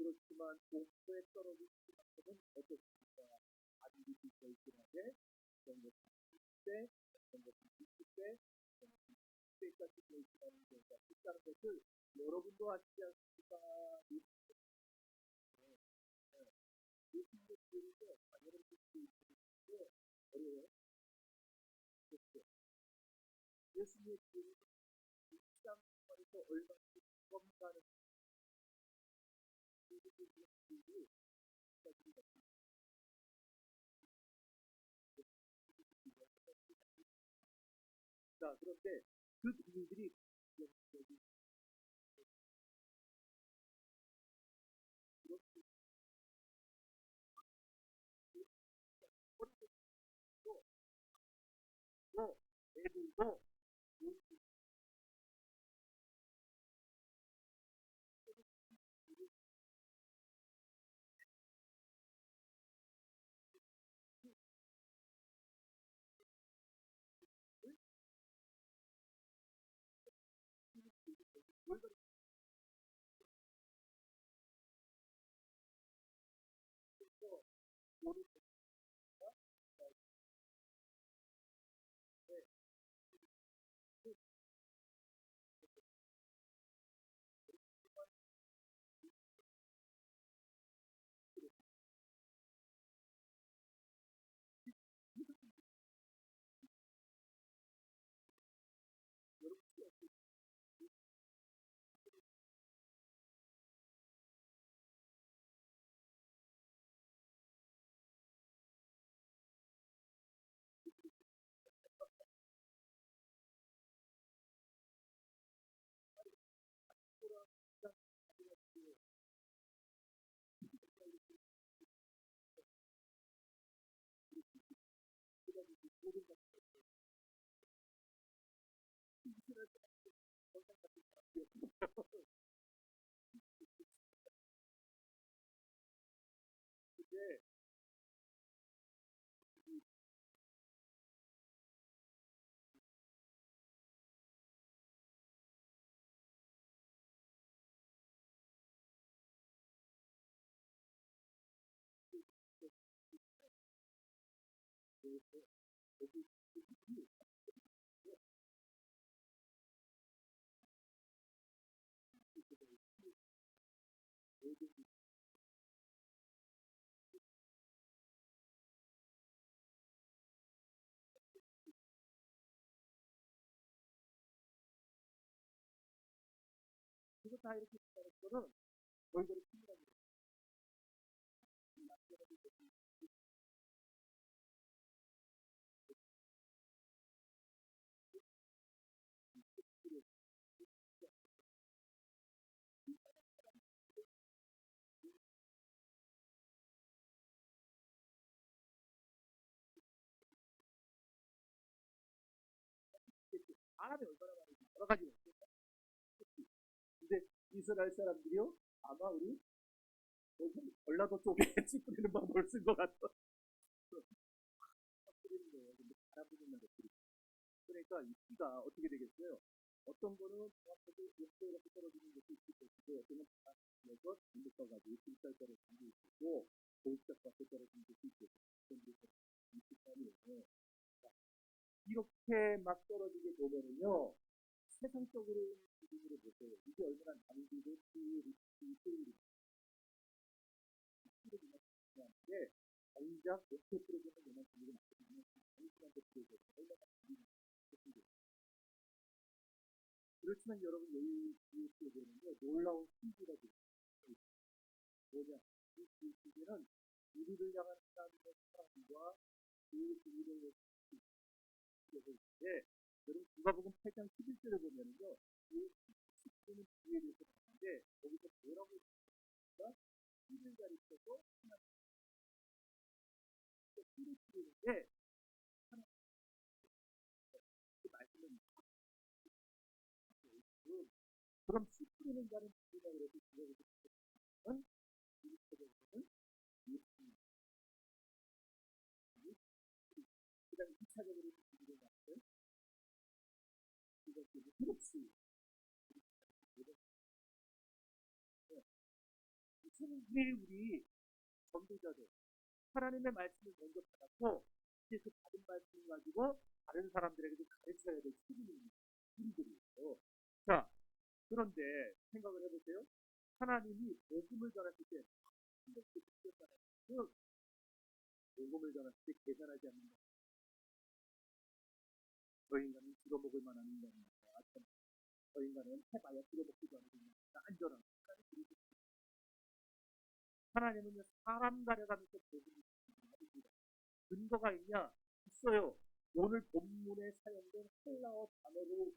그렇지만 공포에 떨어진 시간은 어떻습니까? 아직이 절실하게 정도 30대, 정도 60대, 60대까지 보이시는 경우가 있다는 것을 여러분도 아시지 않습니까? 예수님의 교회에서 자녀를 듣고 있는데 어려워요. 예수님의 교회는 일상 생활에서 얼마나 건강한 자, 그런데 그 국민들이 애들도 모두 이제 이거 다 이렇게 했다는 거는 얼굴이 큰일이라고 사람이 얼마나 많은지 여러 가지가 있어요. 근데 이스라엘 사람들이요 아마 우리 전라도 쪽에 찌푸리는 방법을 쓴 것 같아. 뿌리는 거예요. 근데 바람 부는 것들이. 그러니까 이 피가 어떻게 되겠어요? 어떤 거는 정확하게 옆에 이렇게 떨어지는 것도 있을 것이고, 어떤 건 바람에서 전복가가지고 길살자로 담고 있고, 고급작 밖에 떨어지는 것도 있고, 이렇게 막 떨어지게 되면은요, 세상적으로 기준으로 보세요. 이게 얼마나 남기고 리스크를 중요한데, 정작 옆에 프로그램을 내는 분들이 많거든요. 단순한 프로그램, 얼마나 그렇지만 여러분 여기 뒤에 보는데 놀라운 신비가 있어요. 뭐냐? 이 신비는 우리를 향한 하나님의 사랑과 그 우리를 위해서 있는데 여러분 누가복음 8장 11절을 보면은요. 지키는 비유에 대해서 봤는데 거기서 뭐라고 했습니까? 비를 가리켜서 비를 뿌리는데 그 말씀은 그럼 씨 뿌리는 자는 누구냐 그래서 그거는 그리스도는 예수님. 그다음에 2차적으로 비유를 봤어요. 이것도 그렇지. 왜 우리 전도자들 하나님의 말씀을 먼저 받았고 이제 그 받은 말씀을 가지고 다른 사람들에게도 가르쳐야 될 우리들이에요. 자, 그런데 생각을 해보세요. 하나님이 복음을 전했을 때 복음을 전했을 때 계산하지 않는다. 저 인간은 들어먹을 만한 인간입니다. 저 인간은 해봐야 들어먹기도 하는 인간입니다. 안전한 하나님은 사람 가려가면서 복음을 전합니다. 근거가 있냐? 있어요. 오늘 본문에 사용된 헬라어 단어로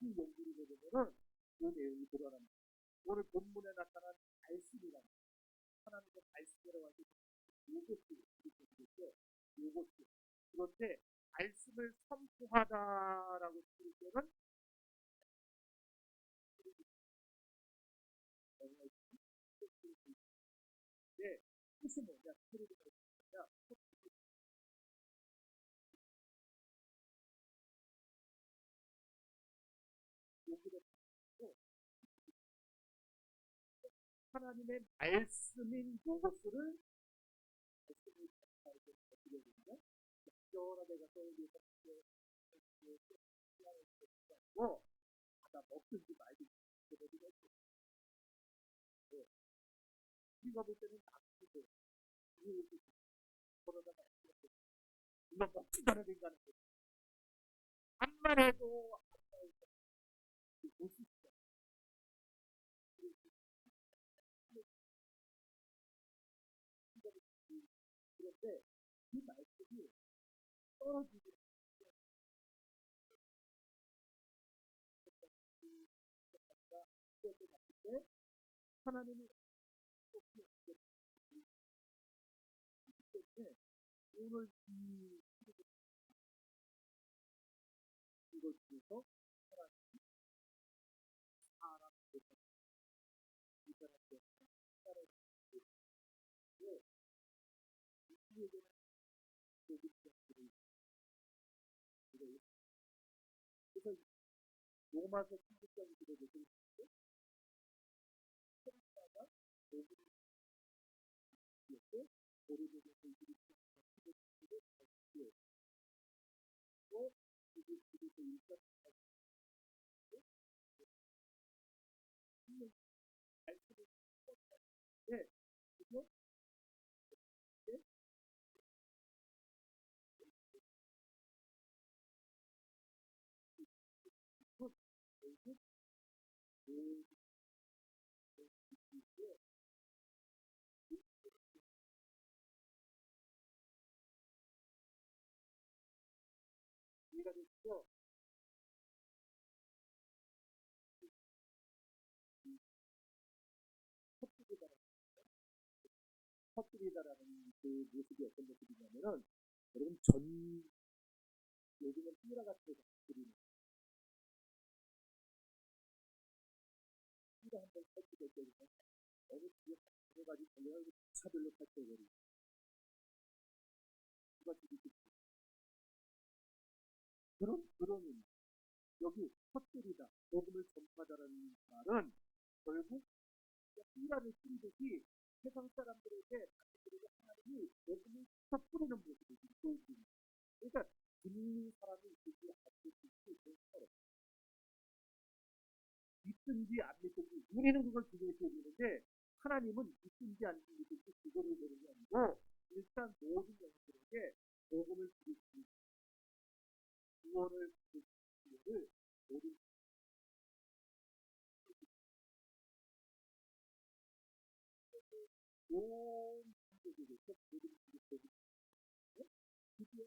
이 연구를 해보면은 그 내용이 드러납니다. 오늘 본문에 나타난 말씀이라는 하나님의 말씀이라고 하는 요것을 이렇게 요것을 그런데 말씀을 선포하다라고 쓸 때는 네, 뜻이 뭐냐? 소리가 뭐냐? 여기를 하나님의 말씀인 요것을 말씀을 어떻게 되냐? 적절하게 가서 여기서 뭐 다 먹든지 말든지 그러기도 했고 우리가 볼 때는 나쁘고 그러다가 물론 먹지도 않은 인간은 암만 해도 볼수 있어. 그런데 이 말씀이 떨어지고 때 하나님이 때문에 오늘 이걸 통해서 사람 이 사람들 우리에게는 복음이 그래서 로마서 16장이 들어오고 복음이 있고 고린도서 21장 또 그리스도서 1장 말씀을 때 그죠? 결국 이해가 됐죠? 터뜨리다라는 그 모습이 어떤 모습이냐면은 여러분 요즘은 삐라 같은 거 터뜨리는 삐라 한번 터뜨릴 때는 어느 뒤에 들어가지고 걸려가지고 차별로 터뜨려버리고 누가 죽이지 그런 여기 터뜨리다 복음을 전파하다라는 말은 결국 삐라를 뿌리듯이 세상 사람들에게 하나님이 복음을 뿌리는 모습을 보여줍니다. 그러니까 듣는 사람이 있든지 안 듣든지 믿든지 안 믿든지 우리는 그걸 기도해야 되는데 하나님은 믿든지 안 믿든지 그거를 보는 게 아니고 일단 모든 영들에게 복음을 드리는 구원을 드리는 모든 온 세계에서 모든 그리스도인들 드디어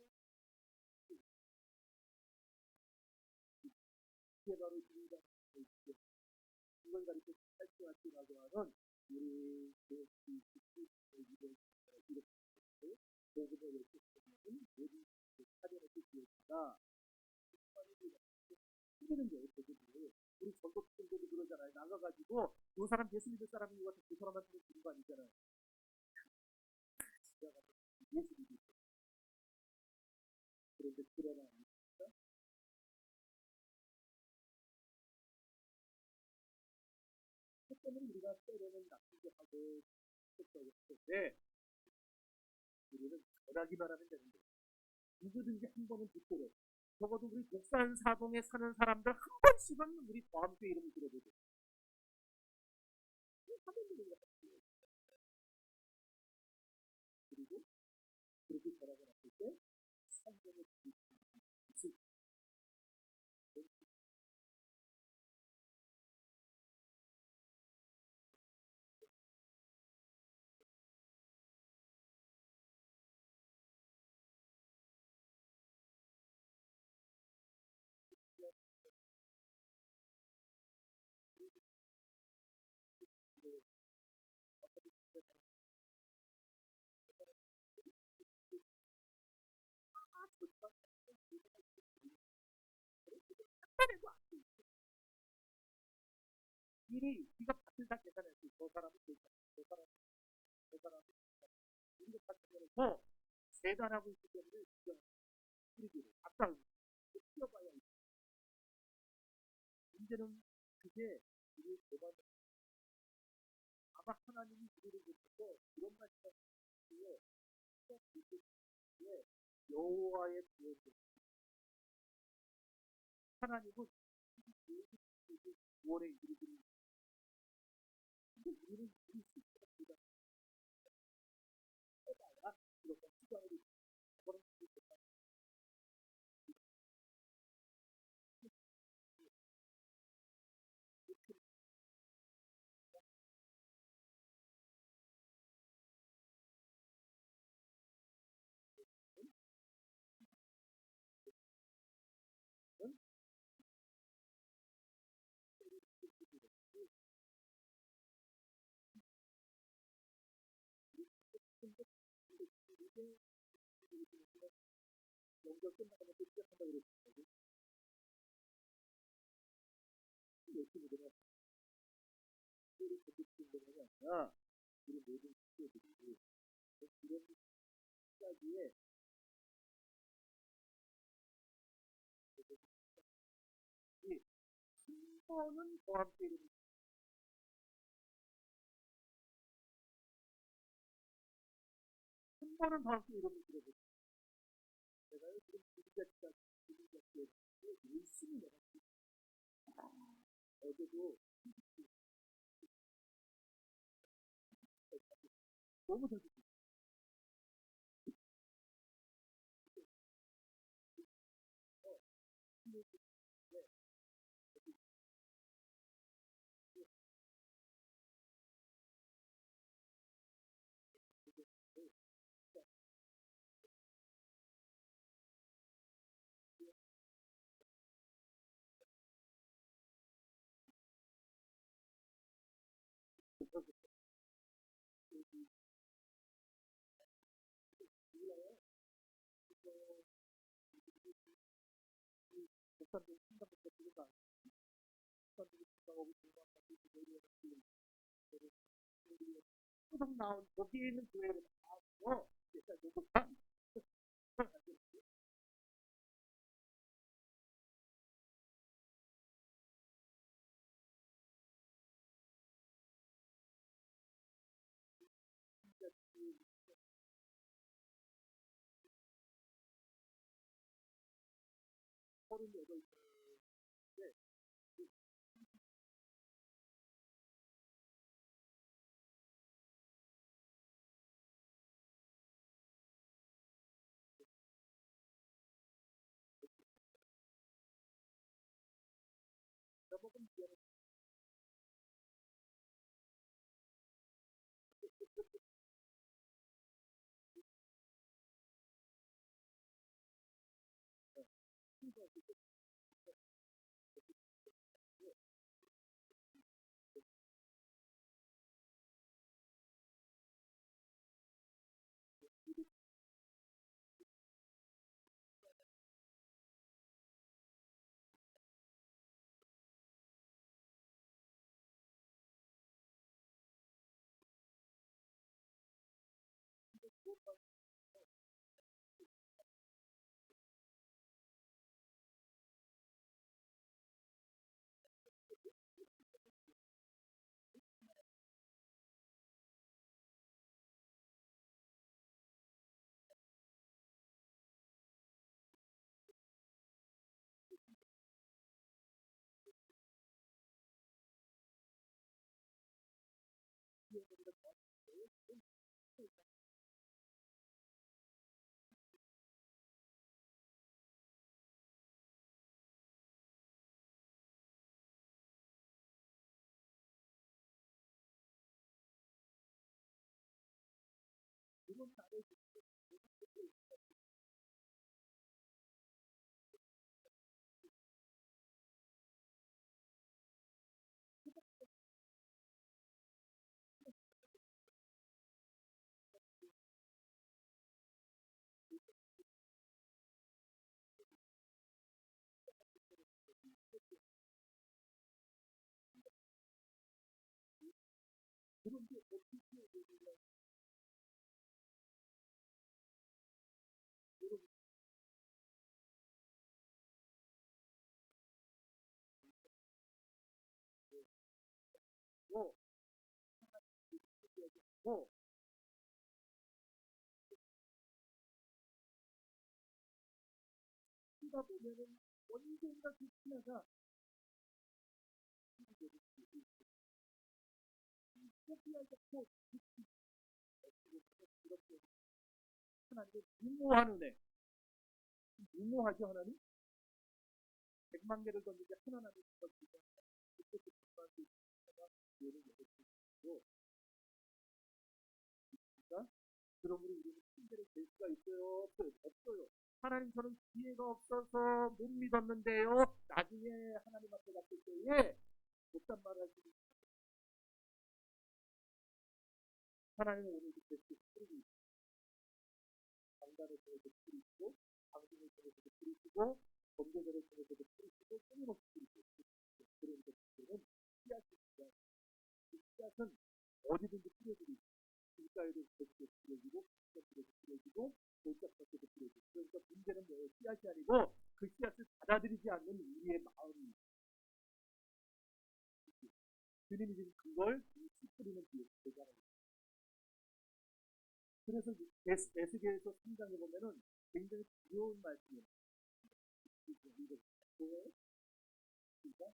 이게 바로 우리가 그걸 가리켜 탈출하시라고 하는 우리 복음의 외쳤다는 모든 사전의 뜻이었다. 힘드는 거예요, 저들이. 우리 전도팀들이 그러잖아요. 나가가지고 그 사람 예수 믿을 사람인 것 같아 그 사람한테 주는 거 아니잖아요. 예수 믿을 그런데 그러나 첫째는 우리가 때로는 나쁘게 하고 싶었을 때 우리는 전하기만 하면 되는 거예요. 누구든지 한 번은 듣도록 적어도 우리 독산 사동에 사는 사람들 한 번씩은 우리 다음교회 이름을 들어보죠. 그리고 그렇게 전하고 났을 때 성경의 뜻이 미리 우리가 밭을 다 계산했어요. 저 사람은 저 사람은 저 사람은 우리가 밭을 더 재단하고 있기 때문에 우리들이 아까 뛰어봐야 문제는 그게 우리 대단 아마 하나님이 우리를 보셔서 그런 말씀하시기에 여호와의 구원을 하나님은 구원의 이르기를 근데 우리는 이룰 수 있습니다. 해봐야 이렇게 시간을 그런 연결 끝나가면 또 시작한다고 그랬거든요. 열심히 되면 우리 그들이 아니라 우리 모든 친구들이 이런 시작에 한 번은 더 함께 한 번은 더 함께 이름을 들어보고 내가요 지금 지금까지 열심히 내가 어제도 너무 잘 듣고 목사님 생각부터 들어가 목사님이 생각하고 공부하고 소속 나온 거기에 있는 교회를 나와서 일단 누구 서른 여덟 먹은 물론 나를 그런데 어떻게 뭐, 뭐, 하다 보면은 언젠가 그 신화가 포기하겠고 이렇게 하나님을 무모하는 애, 무모하지 하나님? 100만 개를 던지지 하나님을 던지지 그때 그 100만 개 신화가 예를 열어주고 그러므로 우리는 핑계를 댈 수가 있어요? 없어요? 없어요. 하나님 저는 기회가 없어서 못 믿었는데요. 나중에 하나님 앞에 갔을 때에 못단 말을 하시니 하나님은 오늘 그 계속 뿌리고 있어요. 강단을 통해서 뿌리시고 방송을 통해서도 뿌리시고 범죄자를 통해서도 뿌리시고 끊임없이 뿌리시고 그런 것들은 씨앗입니다. 그 씨앗은 어디든지 뿌려지고 길가에도 계속 뿌려지고 길가에도 뿌려지고 골짜기에도 뿌려지고 그러니까 문제는 뭐예요? 씨앗이 아니고 그 씨앗을 받아들이지 않는 우리의 마음입니다. 주님이 지금 그걸 씨 뿌리는 뒤에 되잖아요. 그래서 에스겔에서 3장에 보면은 굉장히 두려운 말씀이에요. 그러니까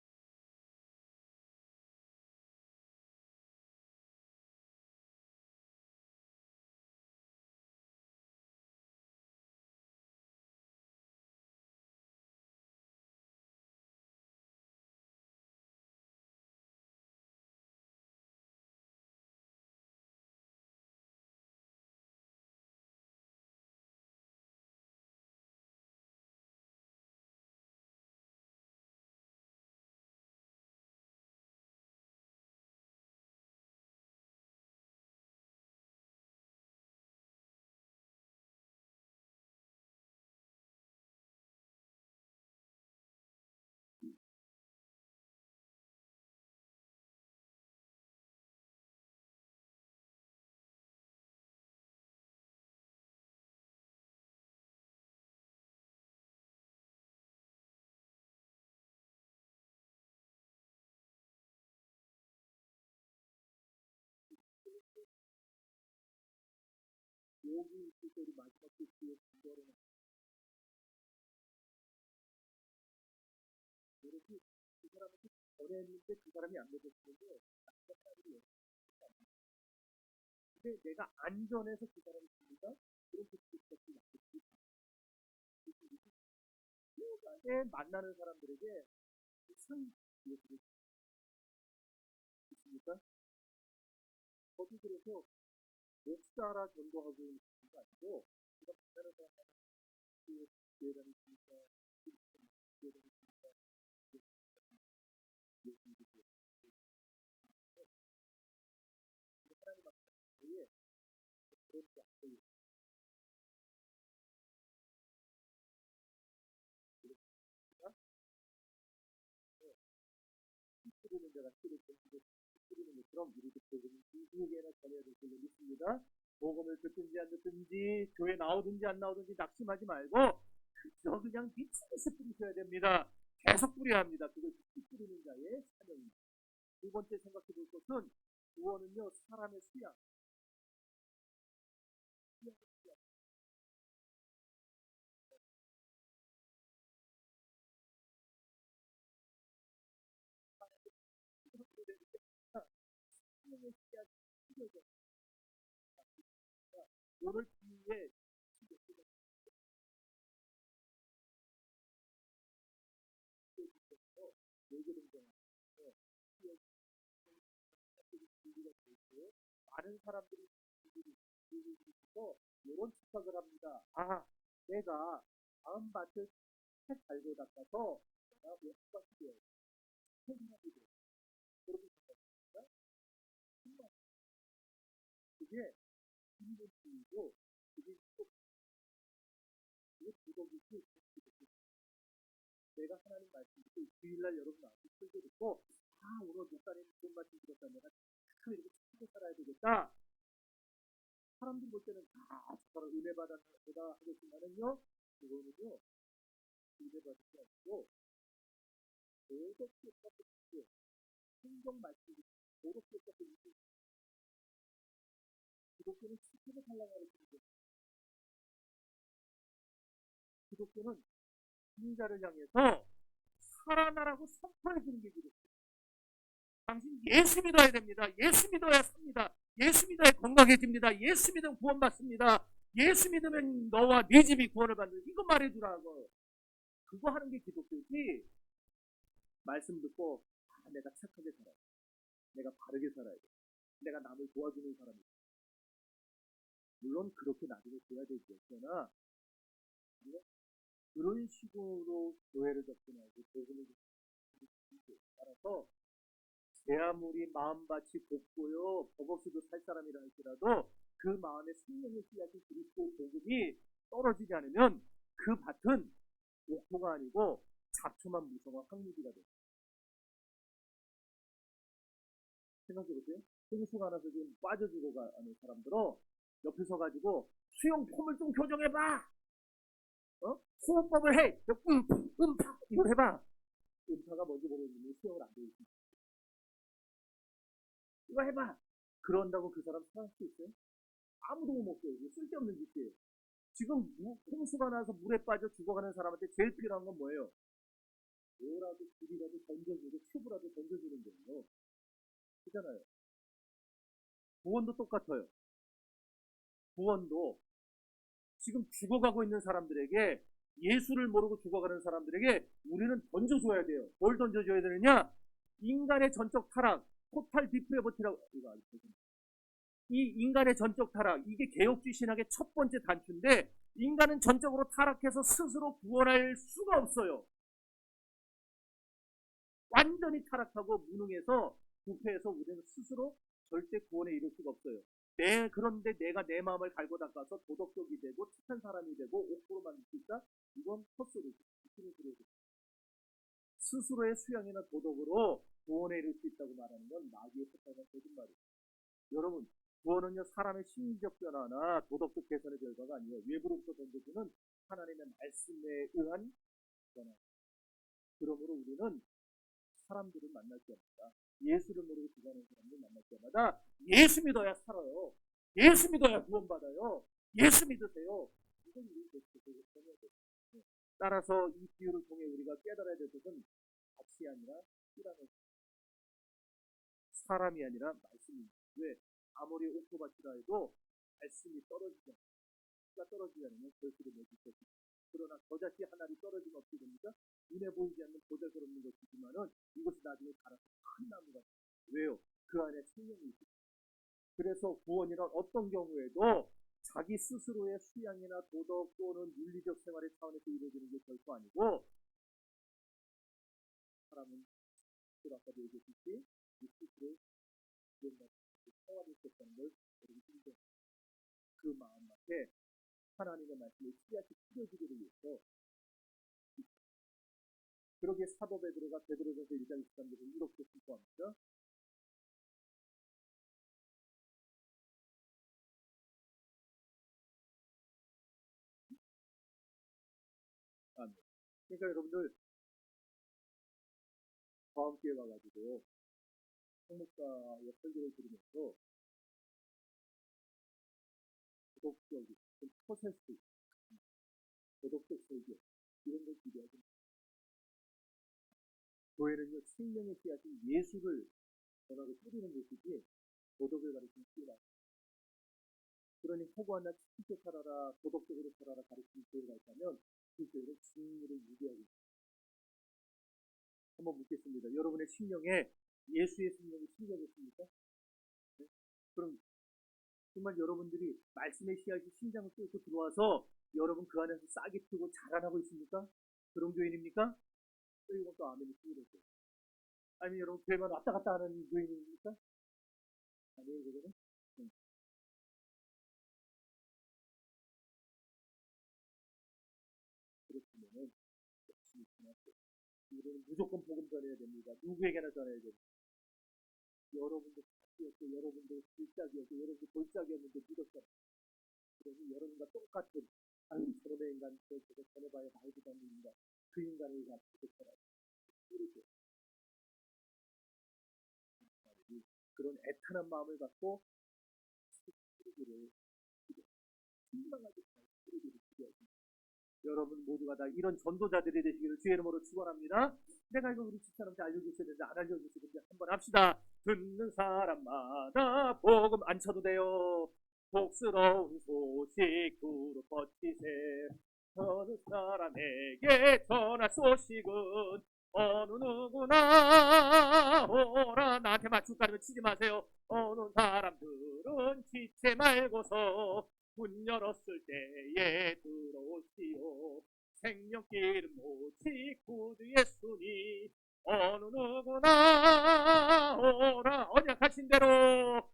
여기 있을 때 우리 마지막 주에 기도하는 노력이 그 사람한테 전했는데 그 사람이 안 믿었는데 근데 내가 안전해서 그 사람이 죽는다? 그런 것들이 맞겠지. 세상에 만나는 사람들에게 무슨 기회들이 있습니까? 거기 그래서 목사라 전도하고 있는 게 아니고 제가 만나는 사람한테 기회를 주니까 기회를 주니까 사람이 막 때에 그렇지 않고 뿌리는 자가 씨를 던지고 뿌리는 것처럼 우리도 누구에게나 전해야 될 줄로 믿습니다. 복음을 듣든지 안 듣든지 교회 나오든지 안 나오든지 낙심하지 말고 그저 그냥 미친 듯이 뿌리셔야 됩니다. 계속 뿌려야 합니다. 그걸 씨 뿌리는 자의 사명입니다. 두 번째 생각해 볼 것은 구원은요 사람의 수양, 수양의 씨앗이 뿌려져 오늘 뒤에 많은 사람들이 하면서 이런 착각을 합니다. 아, 내가 다음 밭을 잘 닦아서 내가 왜 흙밭이 되어야 생각이 돼요. 그렇게 생각합니다. 정말 그게 인본주의고 그게 또 그게 도덕이지. 내가 하나님 말씀 듣고 주일날 여러분 앞에 설교 듣고 아 오늘 목사님 좋은 말씀 들었다 내가 참 이렇게 착하게 살아야 되겠다. 사람들 볼 때는 저 사람 은혜 받았다 하겠지만은요 그거는요 은혜 받을 게 아니고 도덕교사 듣고 성경 말씀 듣고 도덕교사 듣고 기독교는 착하게 살라고 하는 기독교는 인자를 향해서 살아나라고 선포해 주는 게 기독교. 당신 예수 믿어야 됩니다. 예수 믿어야 삽니다. 예수 믿어야 건강해집니다. 예수 믿으면 구원받습니다. 예수 믿으면 너와 네 집이 구원을 받는 이거 말해주라고. 그거 하는 게 기독교지. 말씀 듣고 내가 착하게 살아야 돼. 내가 바르게 살아야 돼. 내가 남을 도와주는 사람이다. 물론 그렇게 나중에 돼야 되죠. 그러나 그런 식으로 교회를 접근하고 복음을 따라서 제 아무리 마음밭이 곱고요 법 없이도 살 사람이라 할지라도 그 마음에 생명의 씨앗이 그리스도 복음이 떨어지지 않으면 그 밭은 옥토가 아니고 잡초만 무성한 황무지가 돼요. 생각해보세요. 생수가 나서 지금 빠져 죽어가는 사람들은 옆에 서가지고 수영 폼을 좀 교정해봐. 호흡법을 해. 음파 이걸 해봐. 음파가 뭔지 모르는데 수영을 안 되고 있습니다. 이거 해봐. 그런다고 그 사람 살아날 수 있어요? 아무도 못 먹어요. 쓸데없는 짓이에요. 지금 홍수가 나서 물에 빠져 죽어가는 사람한테 제일 필요한 건 뭐예요? 뭐라도 길이라도 던져주고 큐브라도 던져주는 거예요. 그잖아요. 구원도 똑같아요. 구원도 지금 죽어가고 있는 사람들에게 예수를 모르고 죽어가는 사람들에게 우리는 던져줘야 돼요. 뭘 던져줘야 되느냐? 인간의 전적 타락, 토탈 디프레버티라고 이 인간의 전적 타락, 이게 개혁주의 신학의 첫 번째 단추인데 인간은 전적으로 타락해서 스스로 구원할 수가 없어요. 완전히 타락하고 무능해서 부패해서 우리는 스스로 절대 구원에 이를 수가 없어요. 그런데 내가 내 마음을 갈고 닦아서 도덕적이 되고 착한 사람이 되고 옥토로 만들 수 있다? 이건 헛소리죠. 스스로의 수양이나 도덕으로 구원에 이를 수 있다고 말하는 건 마귀의 속삭이는 거짓말이에요. 여러분, 구원은요 사람의 심리적 변화나 도덕적 개선의 결과가 아니에요. 외부로부터 던져주는 하나님의 말씀에 의한 변화. 그러므로 우리는 사람들을 만날 때마다 예수를 모르고 죽어가는 사람들 만날 때마다 예수 믿어야 살아요. 예수 믿어야 구원받아요. 예수 믿으세요. 이건 우리 따라서 이 비유를 통해 우리가 깨달아야 될 것은 밭이 아니라 씨라는 사람이 아니라 말씀입니다. 왜? 아무리 옥토밭이라 해도 말씀이 떨어지지 않습니다. 씨가 떨어지지 않으면 결실을 맺을 수 없습니다. 그러나 저자씨 하나리 떨어지면 어떻게 됩니까? 눈에 보이지 않는 보잘것없는 것이지만은 이것이 나중에 자라서 큰 나무가 됩니다. 왜요? 그 안에 생명이 있습니다. 그래서 구원이란 어떤 경우에도 자기 스스로의 수양이나 도덕 또는 윤리적 생활의 차원에서 이루어지는 게 결코 아니고 사람은 아까도 얘기했듯이 스스로 생활할 수 없다는 걸 여러분 그 마음 앞에 하나님의 말씀에 씨앗이 뿌려지기를 위해서 그러기에 사도 베드로가 베드로전서 1장 23절을 이렇게 선포합니다. 아멘. 그러니까 여러분들 다음 기회 와가지고 성목사의 설교를 들으면서 도덕적인 프로세스, 도덕적 설교 이런 걸 기대하지 마세요. 교회는요 생명의 씨앗인 예수를 전하고 뿌리는 것이지 도덕을 가르치는 씨앗. 그러니 허구하나 착하게 살아라, 도덕적으로 살아라 가르치는 교회가 있다면 그 교회는 진리를 유지하고 있습니다. 한번 묻겠습니다. 여러분의 심령에 예수의 생명이 심겨졌습니까? 네? 그럼 정말 여러분들이 말씀의 씨앗이 심장을 뚫고 들어와서 여러분 그 안에서 싹이 트고 자라나고 있습니까? 그런 교인입니까? 또 이것도 아멘이 쓰이죠. 아니면 여러분 교회만 왔다 갔다 하는 교인입니까? 아니에요, 그거는? 네. 그렇다면은 열심히 전하세요. 우리는 무조건 복음 전해야 됩니다. 누구에게나 전해야 됩니다. 여러분도 짝이었고, 여러분도 길짝이었고, 여러분도 골짝이었는데 믿었잖아요. 그래서 여러분과 똑같은, 아유, 저놈의 인간, 저거 전해봐야 말도 안 되는 인간, 그 인간을 다 믿었잖아요. 그렇죠. 그런 애타는 마음을 갖고 스토리를 신중하게 스토리를 기대하십니다. 여러분 모두가 다 이런 전도자들이 되시기를 주의 이름으로 축원합니다. 내가 이거 우리 집사람한테 알려줬어야 되는데 안 알려줬는데 한번 합시다. 듣는 사람마다 복음 안 쳐도 돼요. 복스러운 소식 두루 뻗치세. 어느 사람에게 전할 소식은 어느 누구나 오라. 나한테 맞출까지는 치지 마세요. 어느 사람들은 지체 말고서 문 열었을 때에 들어오시오. 생명길 모치 구주 예수니 어느 누구나 오라. 언약하신 대로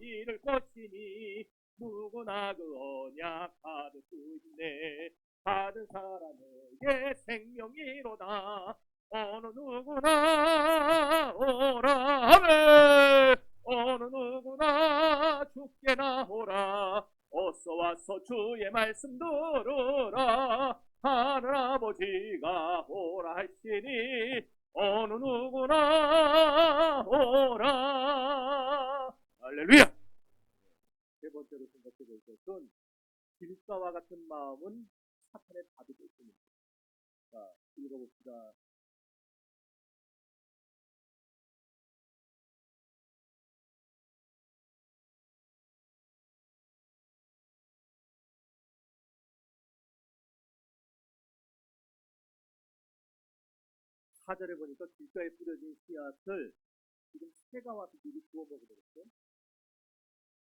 이를 것이니 누구나 그 언약 받을 수 있네. 받은 사람에게 생명이로다. 어느 누구나 오라. 아멘. 어느 누구나 죽게 나오라. 어서 와서 주의 말씀 들으라. 하늘 아버지가 오라 하시니 어느 누구나 오라. 할렐루야. 세 번째로 생각해 볼 것은 길가와 같은 마음은 사탄의 답이 될 뿐입니다. 자, 읽어봅시다. 사절에 보니까 길가에 뿌려진 씨앗을 지금 새가 와서 미리 구워 먹어버렸어요.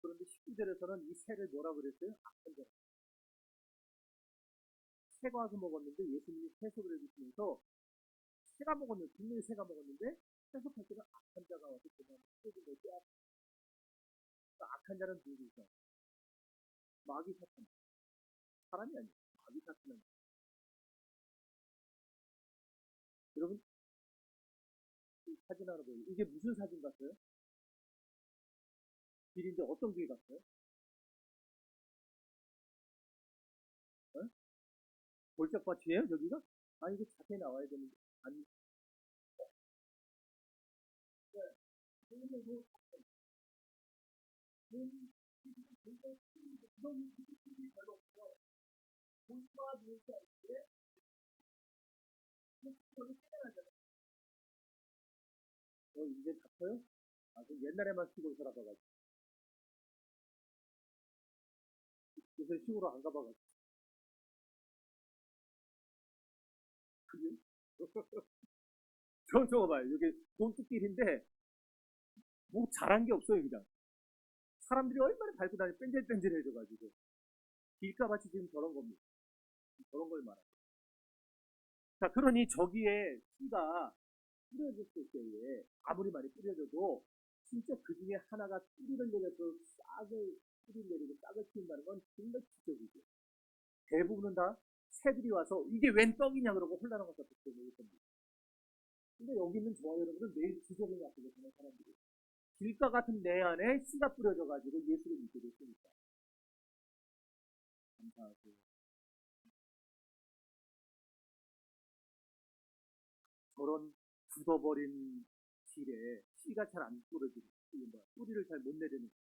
그런데 19절에서는 이 새를 뭐라 그랬어요? 악한 자라. 새가 와서 먹었는데 예수님이 해석을 해주시면서 새가 먹었는데, 분명히 새가 먹었는데 해석할 때는 악한 자가 와서 그냥 뿌려진 것이 악한 자는 누구일까? 마귀 사탄. 사람이 아니에요. 마귀 사탄은. 여러분, 이 사진 하나 보여요. 이게 무슨 사진 같아요? 길인데 어떤 길 같아요? 어? 골짜밭이에요, 저기가? 아니, 이거 자세히 나와야 되는데. 아니, 이제 잡혀요? 아, 그럼 옛날에만 시골 살아봐가지고. 요새 시골을 안 가봐가지고. 그게? 저거 봐요. 이게 논뚝길인데, 뭐 잘한 게 없어요, 그냥. 사람들이 얼마나 밟고 다니 뺀질뺀질해져가지고. 길가밭이 지금 저런 겁니다. 저런 걸 말하죠. 자, 그러니 저기에 씨가 뿌려졌을 때에 아무리 많이 뿌려져도 진짜 그 중에 하나가 뿌리를 내려서 뿌리를 내리고 싹을 키운다는 건 정말 기적이죠. 대부분은 다 새들이 와서 이게 웬 떡이냐 그러고 혼란한 것 같아요. 근데 여기 있는 저와 여러분은 매일 기적을 맡고 계시는 사람들이 길가 같은 내 안에 씨가 뿌려져가지고 예수를 믿게 됐으니까 감사하고 저런 굳어버린 길에 씨가 잘 안 뿌려지는 뿌리를 잘 못 내리는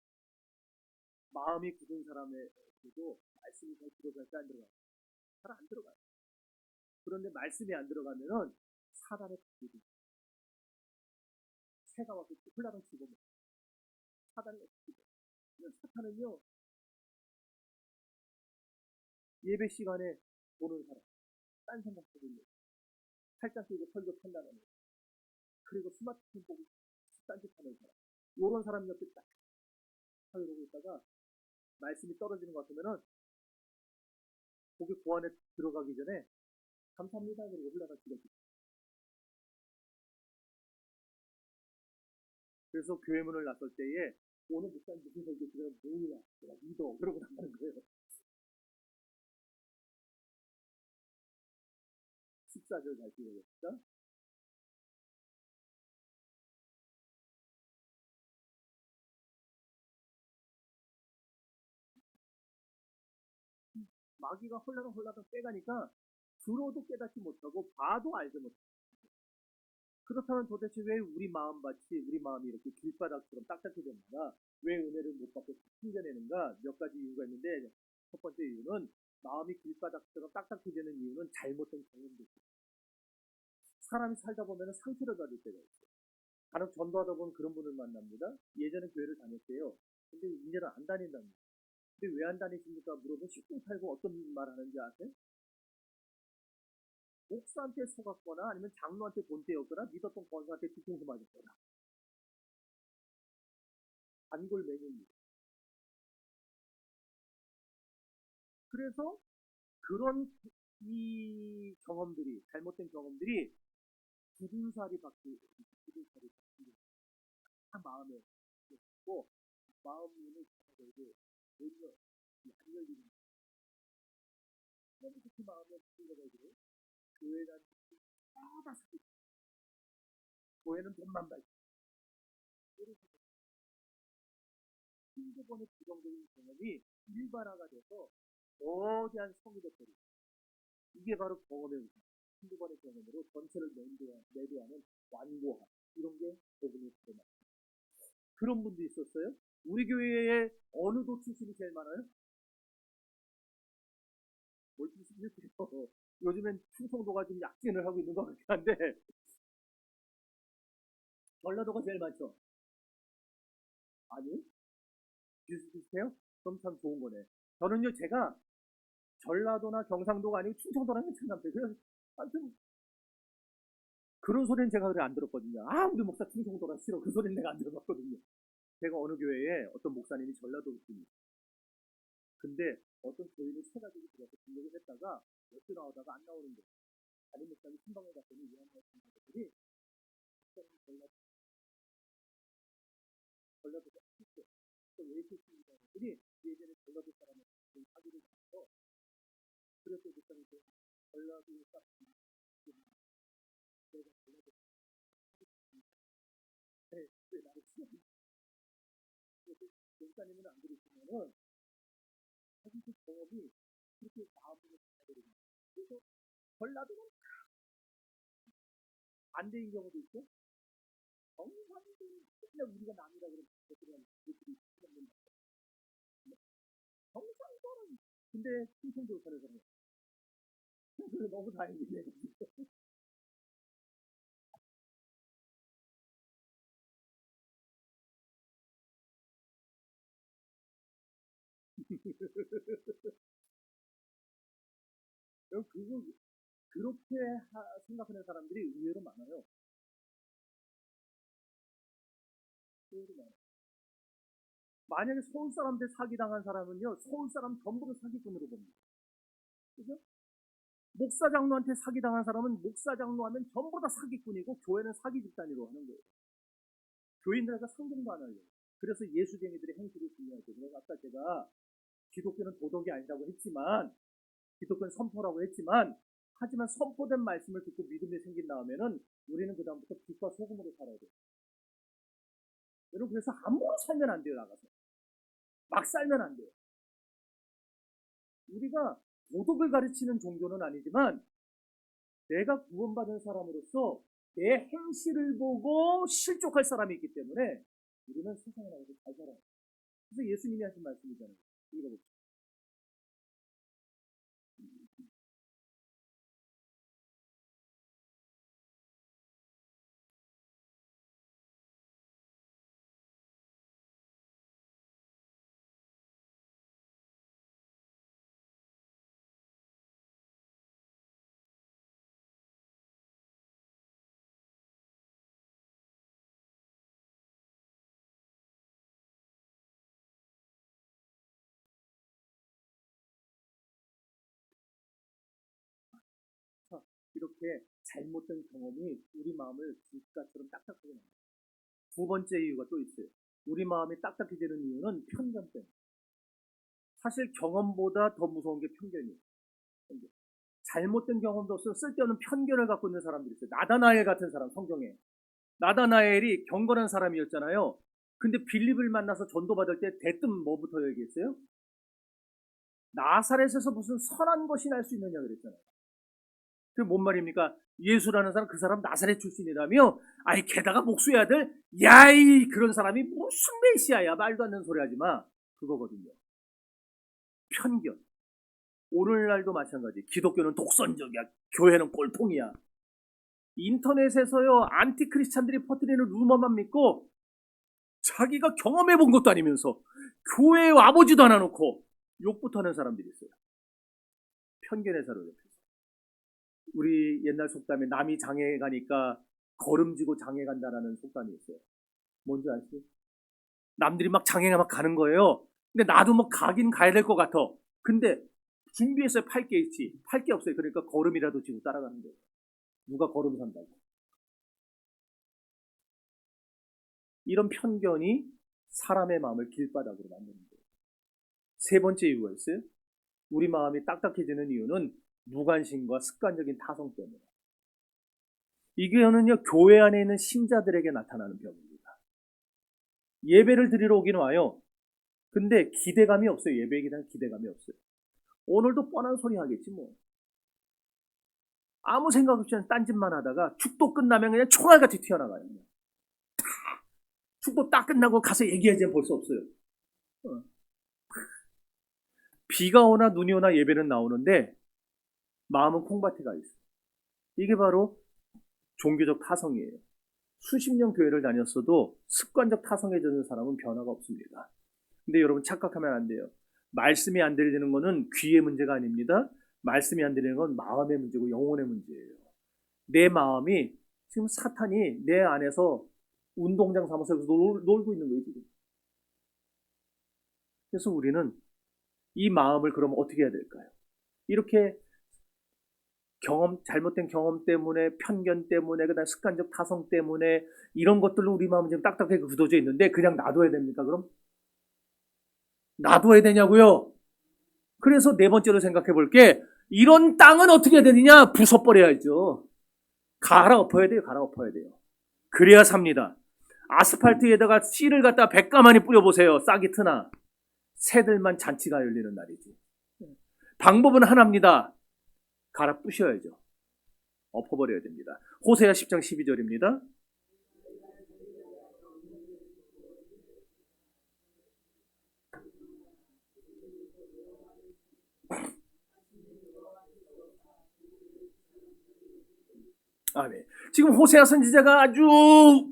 마음이 굳은 사람에게도 말씀이 잘 들어갈 때 안 들어가요. 잘 안 들어가요. 그런데 말씀이 안 들어가면은 사단의 독이 새가 와서 훌라덩 치고 사단이 어떻게 돼요? 사탄은요 예배 시간에 보는 사람, 딴 생각하고 있는 팔짱 끼고 설교 판단하는 그리고 스마트폰 보고 딴짓하는 사람, 이런 사람 옆에 딱 이러고 있다가 말씀이 떨어지는 것 같으면은 거기 그 안에 들어가기 전에 감사합니다 그리고 흘러가 기도해. 그래서 교회 문을 나설 때에 오늘 목사님 무슨 설교지가 뭐야 내가 믿어 그러고 나가는 거예요. 식사를 잘 기도했다. 마귀가 홀라당 빼가니까 들어도 깨닫지 못하고 봐도 알지 못하고 그렇다면 도대체 왜 우리 마음이 이렇게 길바닥처럼 딱딱해졌는가? 왜 은혜를 못 받고 튕겨내는가? 몇 가지 이유가 있는데 첫 번째 이유는 마음이 길바닥처럼 딱딱해지는 이유는 잘못된 경험도 있어요. 사람이 살다 보면 상처를 받을 때가 있어요. 간혹 전도하다 보면 그런 분을 만납니다. 예전에 교회를 다녔대요. 근데 이제는 안 다닌답니다. 근데 왜 안 다니십니까? 물어보면 식구 살고 어떤 말 하는지 아세요? 목사한테 속았거나 아니면 장로한테 돈 떼었거나 믿었던 권사한테 뒤통수 맞았거나 단골 메뉴입니다. 그래서 그런 이 경험들이 잘못된 경험들이 굳은살이 박히고 굳은살이 박히고 다 마음에 있고 마음 문을 닫아들고 오히려 안 열리는 그래서 그 마음에 들어가지고 교회라는 다 사기 교회는 돈만 받고 한두 번의 부정적인 경험이 일반화가 돼서 거대한 성이 되버리고 이게 바로 경험의 우상. 한두 번의 경험으로 전체를 매도하는 완고함 이런 게 복음의 드러나. 그런 분도 있었어요. 우리 교회에 어느 도 출신이 제일 많아요? 뭘 출신이요? 요즘엔 충청도가 좀 약진을 하고 있는 것 같긴 한데 전라도가 제일 많죠? 아니요? 비슷비슷해요? 그럼 참 좋은 거네. 저는요 제가 전라도나 경상도가 아니고 충청도랑 괜찮답니다. 그래서 하여튼 그런 소리는 제가 그래 안 들었거든요. 아 우리 목사 충청도라 싫어. 그 소리는 내가 안 들어봤거든요. 제가 어느 교회에 어떤 목사님이 전라도 분이 근데 어떤 교인을 찾아주고 들어서 등록을 했다가 몇 주 나오다가 안 나오는 거예요. 담임 목사님 신방에 갔더니 이한 말씀 하더니 목사님 전라도가 있어요. 왜 그렇습니까? 했더니 예전에 전라도 사람을 사기를 당해서 그래서 목사님 전라도 사람 내가 전라도 왜 나를 싫어하는 그래서 목사님은 안 그러시면은 자기 그 경험이 그렇게 마음으로 받아들이는 그래서 전라도는 반대인 경우도 있고 경상도는 맨날 우리가 남이라 그러면 그들이 없는 경상도는 근데 충청도 사는 사람이 너무 다행이네. 그거 그렇게 생각하는 사람들이 의외로 많아요. 의외로 많아요. 만약에 서울 사람들 사기당한 사람은요, 서울 사람 전부를 사기꾼으로 봅니다. 그죠? 목사 장로한테 사기당한 사람은 목사 장로 하면 전부 다 사기꾼이고 교회는 사기 집단으로 하는 거예요. 교인들에게 상종도 안 하려고. 그래서 예수쟁이들의 행실이 중요하죠. 그래서 아까 제가 기독교는 도덕이 아니라고 했지만 기독교는 선포라고 했지만 하지만 선포된 말씀을 듣고 믿음이 생긴 다음에는 우리는 그 다음부터 빛과 소금으로 살아야 돼요. 여러분 그래서 아무나 살면 안 돼요. 나가서 막 살면 안 돼요. 우리가 도덕을 가르치는 종교는 아니지만 내가 구원받은 사람으로서 내 행실을 보고 실족할 사람이 있기 때문에 우리는 세상에 나가서 잘 살아야 돼요. 그래서 예수님이 하신 말씀이잖아요. 읽어봅시다. 이렇게 잘못된 경험이 우리 마음을 길가처럼 딱딱하게 만들어요. 두 번째 이유가 또 있어요. 우리 마음이 딱딱해지는 이유는 편견 때문에. 사실 경험보다 더 무서운 게 편견이에요. 편견. 잘못된 경험도 없어요. 쓸데없는 편견을 갖고 있는 사람들이 있어요. 나다나엘 같은 사람, 성경에. 나다나엘이 경건한 사람이었잖아요. 근데 빌립을 만나서 전도받을 때 대뜸 뭐부터 얘기했어요? 나사렛에서 무슨 선한 것이 날 수 있느냐 그랬잖아요. 그게 뭔 말입니까? 예수라는 사람, 그 사람 나사렛 출신이라며? 아니 게다가 목수의 아들? 야이, 그런 사람이 무슨 메시아야, 말도 안 되는 소리 하지 마. 그거거든요. 편견. 오늘날도 마찬가지. 기독교는 독선적이야, 교회는 꼴통이야. 인터넷에서요 안티크리스찬들이 퍼뜨리는 루머만 믿고 자기가 경험해 본 것도 아니면서 교회에 와보지도 않아 놓고 욕부터 하는 사람들이 있어요. 편견에 사로잡혀서. 우리 옛날 속담에 남이 장에 가니까 걸음지고 장에 간다라는 속담이 있어요. 뭔지 아시죠? 남들이 막 장에 막 가는 거예요. 근데 나도 뭐 가긴 가야 될 것 같아. 근데 준비했어요. 팔 게 있지. 팔 게 없어요. 그러니까 걸음이라도 지고 따라가는 거예요. 누가 걸음 산다고. 이런 편견이 사람의 마음을 길바닥으로 만드는 거예요. 세 번째 이유가 있어요. 우리 마음이 딱딱해지는 이유는 무관심과 습관적인 타성 때문에. 이게는요 교회 안에 있는 신자들에게 나타나는 병입니다. 예배를 드리러 오긴 와요. 근데 기대감이 없어요. 예배에 대한 기대감이 없어요. 오늘도 뻔한 소리 하겠지 뭐. 아무 생각 없이 딴짓만 하다가 축도 끝나면 그냥 총알같이 튀어나가요. 축도 딱 끝나고 가서 얘기하지 볼 수 없어요. 비가 오나 눈이 오나 예배는 나오는데 마음은 콩밭에 가 있어요. 이게 바로 종교적 타성이에요. 수십 년 교회를 다녔어도 습관적 타성에 젖은 사람은 변화가 없습니다. 근데 여러분 착각하면 안 돼요. 말씀이 안 들리는 거는 귀의 문제가 아닙니다. 말씀이 안 들리는 건 마음의 문제고 영혼의 문제예요. 내 마음이 지금 사탄이 내 안에서 운동장 삼아서 놀고 있는 거예요 지금. 그래서 우리는 이 마음을 그럼 어떻게 해야 될까요? 이렇게 잘못된 경험 때문에, 편견 때문에, 그다음 습관적 타성 때문에 이런 것들로 우리 마음은 지금 딱딱하게 굳어져 있는데 그냥 놔둬야 됩니까 그럼? 놔둬야 되냐고요? 그래서 네 번째로 생각해 볼게. 이런 땅은 어떻게 해야 되느냐? 부숴버려야죠. 갈아엎어야 돼요. 갈아엎어야 돼요. 그래야 삽니다. 아스팔트에다가 씨를 갖다 100가마니 뿌려보세요. 싹이 트나. 새들만 잔치가 열리는 날이지. 방법은 하나입니다. 갈아 부셔야죠. 엎어버려야 됩니다. 호세아 10장 12절입니다. 아멘. 지금 호세아 선지자가 아주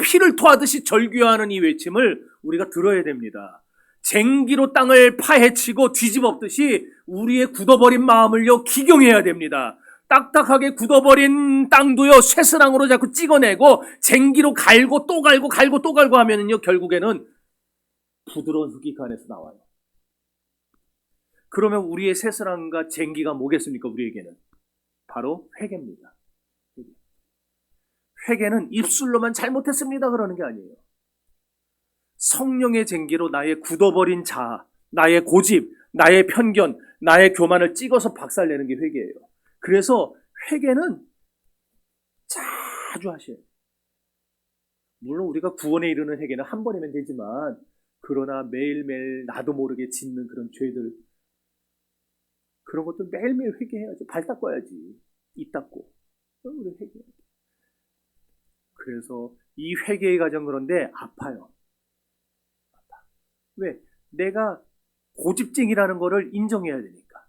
피를 토하듯이 절규하는 이 외침을 우리가 들어야 됩니다. 쟁기로 땅을 파헤치고 뒤집어엎듯이 우리의 굳어버린 마음을요 기경해야 됩니다. 딱딱하게 굳어버린 땅도요 쇠스랑으로 자꾸 찍어내고 쟁기로 갈고 또 갈고 갈고 또 갈고 하면은요 결국에는 부드러운 흙이 그 안에서 나와요. 그러면 우리의 쇠스랑과 쟁기가 뭐겠습니까? 우리에게는 바로 회개입니다. 회개는 입술로만 잘못했습니다 그러는 게 아니에요. 성령의 쟁기로 나의 굳어버린 자아, 나의 고집, 나의 편견, 나의 교만을 찍어서 박살내는 게 회개예요. 그래서 회개는 자주 하셔요. 물론 우리가 구원에 이르는 회개는 한 번이면 되지만 그러나 매일매일 나도 모르게 짓는 그런 죄들 그런 것도 매일매일 회개해야죠. 발 닦아야지. 입 닦고. 우리 회개해야죠. 그래서 이 회개의 과정 그런데 아파요. 왜? 내가 고집쟁이라는 거를 인정해야 되니까.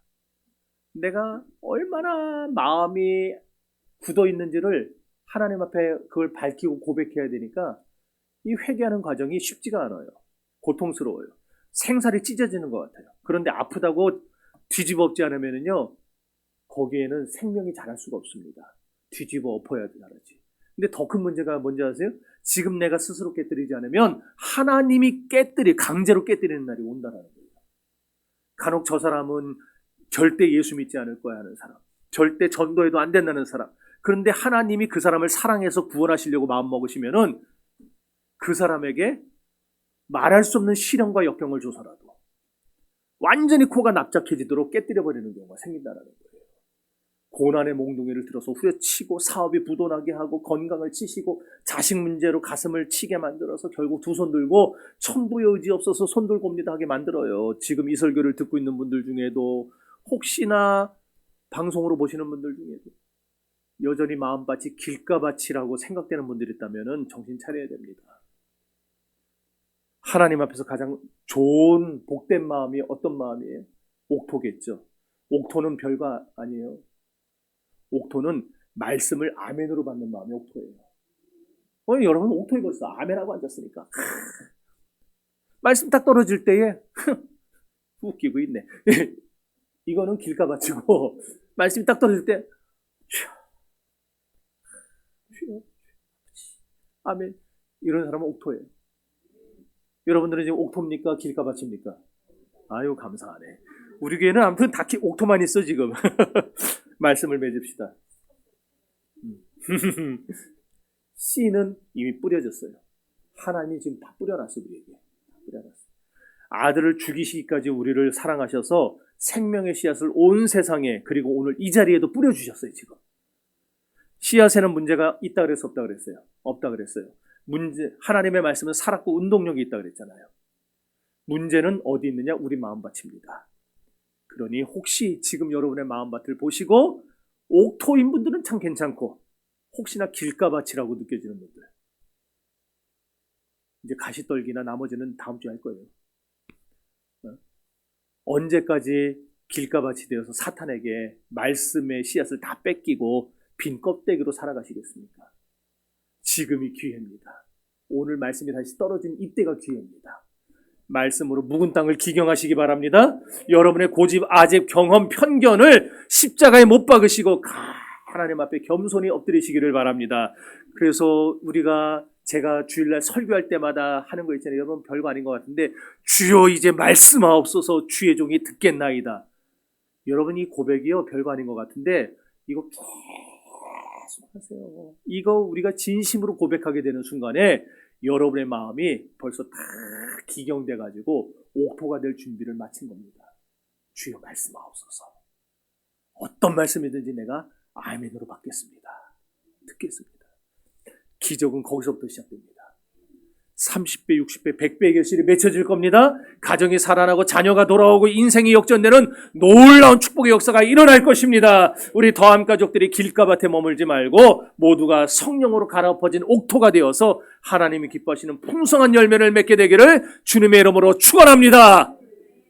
내가 얼마나 마음이 굳어 있는지를 하나님 앞에 그걸 밝히고 고백해야 되니까 이 회개하는 과정이 쉽지가 않아요. 고통스러워요. 생살이 찢어지는 것 같아요. 그런데 아프다고 뒤집어 엎지 않으면요 거기에는 생명이 자랄 수가 없습니다. 뒤집어 엎어야 자라지. 근데 더 큰 문제가 뭔지 아세요? 지금 내가 스스로 깨뜨리지 않으면 하나님이 강제로 깨뜨리는 날이 온다라는 거예요. 간혹 저 사람은 절대 예수 믿지 않을 거야 하는 사람, 절대 전도해도 안 된다는 사람, 그런데 하나님이 그 사람을 사랑해서 구원하시려고 마음먹으시면은 그 사람에게 말할 수 없는 시련과 역경을 줘서라도 완전히 코가 납작해지도록 깨뜨려버리는 경우가 생긴다는 거예요. 고난의 몽둥이를 들어서 후려치고 사업이 부도나게 하고 건강을 치시고 자식 문제로 가슴을 치게 만들어서 결국 두 손 들고 천부의 의지 없어서 손 들고 옵니다 하게 만들어요. 지금 이 설교를 듣고 있는 분들 중에도 혹시나 방송으로 보시는 분들 중에도 여전히 마음밭이 길가밭이라고 생각되는 분들이 있다면 정신 차려야 됩니다. 하나님 앞에서 가장 좋은 복된 마음이 어떤 마음이에요? 옥토겠죠. 옥토는 별거 아니에요. 옥토는 말씀을 아멘으로 받는 마음이 옥토예요. 여러분 옥토에 벌써 아멘하고 앉았으니까 말씀 딱 떨어질 때에 웃기고 있네. 이거는 길가밭이고 말씀이 딱 떨어질 때 아멘 이런 사람은 옥토예요. 여러분들은 지금 옥토입니까? 길가밭입니까? 아유 감사하네. 우리 교회는 아무튼 다 옥토만 있어 지금. 말씀을 맺읍시다. 씨는 이미 뿌려졌어요. 하나님이 지금 다 뿌려놨어 우리에게. 다 뿌려놨어. 아들을 죽이시기까지 우리를 사랑하셔서 생명의 씨앗을 온 세상에 그리고 오늘 이 자리에도 뿌려주셨어요 지금. 씨앗에는 문제가 있다 그랬어 없다 그랬어요? 없다 그랬어요. 하나님의 말씀은 살았고 운동력이 있다 그랬잖아요. 문제는 어디 있느냐? 우리 마음밭입니다. 그러니 혹시 지금 여러분의 마음밭을 보시고 옥토인 분들은 참 괜찮고 혹시나 길가밭이라고 느껴지는 분들 이제 가시떨기나 나머지는 다음 주에 할 거예요. 언제까지 길가밭이 되어서 사탄에게 말씀의 씨앗을 다 뺏기고 빈 껍데기로 살아가시겠습니까? 지금이 기회입니다. 오늘 말씀이 다시 떨어진 이때가 기회입니다. 말씀으로 묵은 땅을 기경하시기 바랍니다. 여러분의 고집, 아집, 경험, 편견을 십자가에 못 박으시고 하나님 앞에 겸손히 엎드리시기를 바랍니다. 그래서 제가 주일날 설교할 때마다 하는 거 있잖아요. 여러분 별거 아닌 것 같은데 주여 이제 말씀하옵소서 주의 종이 듣겠나이다. 여러분 이 고백이요 별거 아닌 것 같은데 이거 계속 하세요. 이거 우리가 진심으로 고백하게 되는 순간에 여러분의 마음이 벌써 다 기경돼가지고 옥토가 될 준비를 마친 겁니다. 주여 말씀하옵소서. 어떤 말씀이든지 내가 아멘으로 받겠습니다. 듣겠습니다. 기적은 거기서부터 시작됩니다. 30배, 60배, 100배의 결실이 맺혀질 겁니다. 가정이 살아나고 자녀가 돌아오고 인생이 역전되는 놀라운 축복의 역사가 일어날 것입니다. 우리 더함 가족들이 길가밭에 머물지 말고 모두가 성령으로 갈아엎어진 옥토가 되어서 하나님이 기뻐하시는 풍성한 열매를 맺게 되기를 주님의 이름으로 축원합니다.